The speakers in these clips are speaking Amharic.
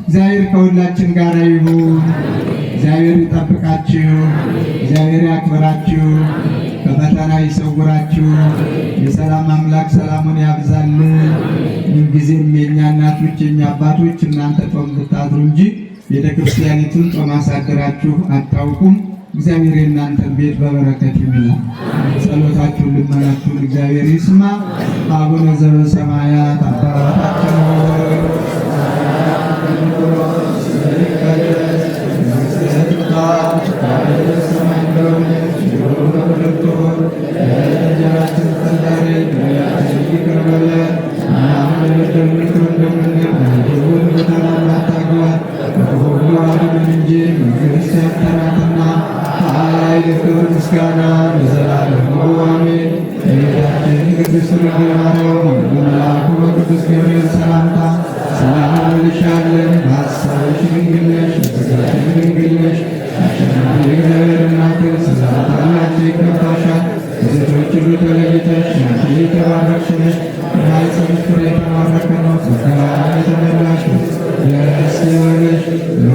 እግዚአብሔር ከሁላችን ጋር ይሁን። እግዚአብሔር ይጠብቃችሁ፣ እግዚአብሔር ያክብራችሁ፣ ከፈተና ይሰውራችሁ። የሰላም አምላክ ሰላሙን ያብዛልን። ምንጊዜም የእኛ እናቶች የእኛ አባቶች እናንተ ጾም ብታድሩ እንጂ ቤተ ክርስቲያኒቱን ጾም አሳድራችሁ አታውቁም። እግዚአብሔር የእናንተን ቤት በበረከት ይሙላ። ጸሎታችሁን ልመናችሁን እግዚአብሔር ይስማ። አቡነ ዘበሰማያት አባታችን ሆይ ምስጋና ለዘላለሙ አሜን። እመቤታችን ቅድስት ድንግል ማርያም በመልአኩ በቅዱስ ገብርኤል ሰላምታ ሰላም እንልሻለን። በሐሳብሽ ድንግል ነሽ፣ በሥጋሽም ድንግል ነሽ። አሸናፊ እግዚአብሔር እናት ሰላምታ ላንቺ ይገባሻል። ከሴቶች ሁሉ ተለይተሽ አንቺ የተባረክሽ ነሽ። የማኅፀንሽ ፍሬ የተባረከ ነው። ጸጋን የተመላሽ ደስ ይበልሽ፣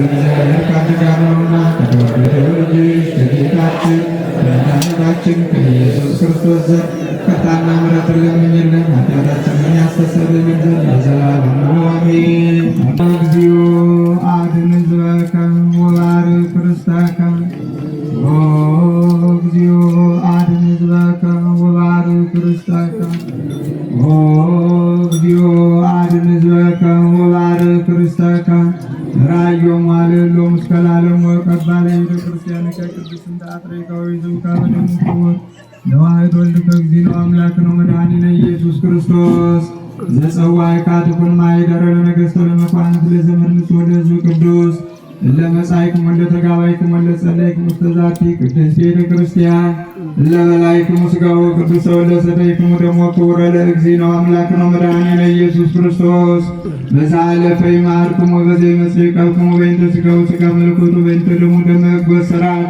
እግዚአብሔር ከአንቺ ጋር ነውና ከተወደደው ልጅሽ ከጌታችን ከመድኃኒታችን ከኢየሱስ ክርስቶስ ዘንድ ይቅርታና ምሕረትን ለምኝልን ኃጢአታችንን ያስተሰርይልን ዘንድ ለዘላለሙ አሜን። እግዚኦ አድኅን ሕዝበከ ወባርክ ርስተከ። እግዚኦ አድኅን ሕዝበከ ወባርክ ርስተከ። እግዚኦ አድኅን ሕዝበከ ወባርክ ርስተከ። ራዮም አለሎም እስከ ለዓለሙ ወቀባለ ቤተ ክርስቲያን ከቅድስት አጥሬቃዊ ዘውካበደም ክቡር ለዋሕድ ወልድ ከእግዚእነ አምላክ ነው መድኃኒነ ኢየሱስ ክርስቶስ ዘጸዋዕከ ካትኩን ማኅደረ ለነገሥተ ለመኳንንት ለዘመርንስ ወደ ሕዝብ ቅዱስ እለ መጻእክሙ እለ ተጋባይክሙ እለ ጸለይክሙ ውስተ ዛቲ ቅድስት ቤተ ክርስቲያን እለ በላዕክሙ ሥጋሁ ቅዱሰ ወእለ ሰተይክሙ ደሞ ክቡረ ለእግዚእነ አምላክ ነው መድኃኒነ ኢየሱስ ክርስቶስ በዘአለፈ ይምሃርክሙ በዘይመጽእ ይቀብክሙ በእንተ ሥጋሁ ሥጋ መለኮቱ በእንተ ደሙ ደመ ሕግ ሥርዓት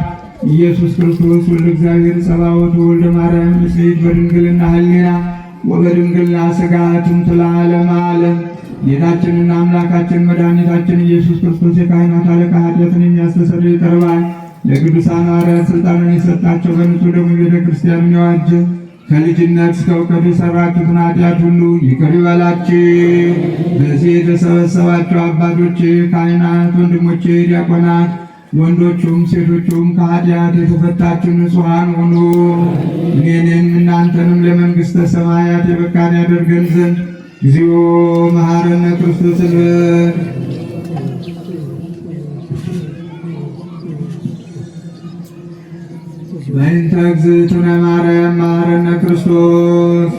ኢየሱስ ክርስቶስ ወልደ እግዚአብሔር ጸባዖት ወልደ ማርያም ንጽሕት በድንግልና ሕሊና ወበድንግልና ሥጋ ጥንተ ለዓለመ ዓለም። ጌታችንና አምላካችን መድኃኒታችን ኢየሱስ ክርስቶስ የካህናት አለቃ ኃጢአትን የሚያስተሰርይ ይቅር ባይ ለቅዱሳን ሐዋርያት ሥልጣንን የሰጣቸው በንጹሕ ደሙ ቤተ ክርስቲያንን የዋጀ ከልጅነት እስከ እውቀት የሠራችሁትን ኃጢአት ሁሉ ይቅር ይበላችሁ። በዚህ የተሰበሰባችሁ አባቶቼ፣ ካህናት፣ ወንድሞቼ ዲያቆናት፣ ወንዶቹም ሴቶቹም ከኃጢአት የተፈታችሁ ንጹሐን ሁኑ። እኔንም እናንተንም ለመንግሥተ ሰማያት የበቃን ያደርገን ዘንድ እግዚኦ መሐረነ ክርስቶስ እንበል። በእንተ እግዝእትነ ማርያም መሐረነ ክርስቶስ።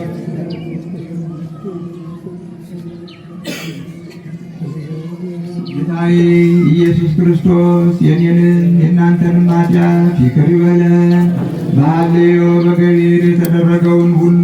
ጌታዬ ኢየሱስ ክርስቶስ የኔንም የእናንተንም ኃጢአት ይቅር ይበለን። በሐልዮ በገቢር የተደረገውን ሁሉ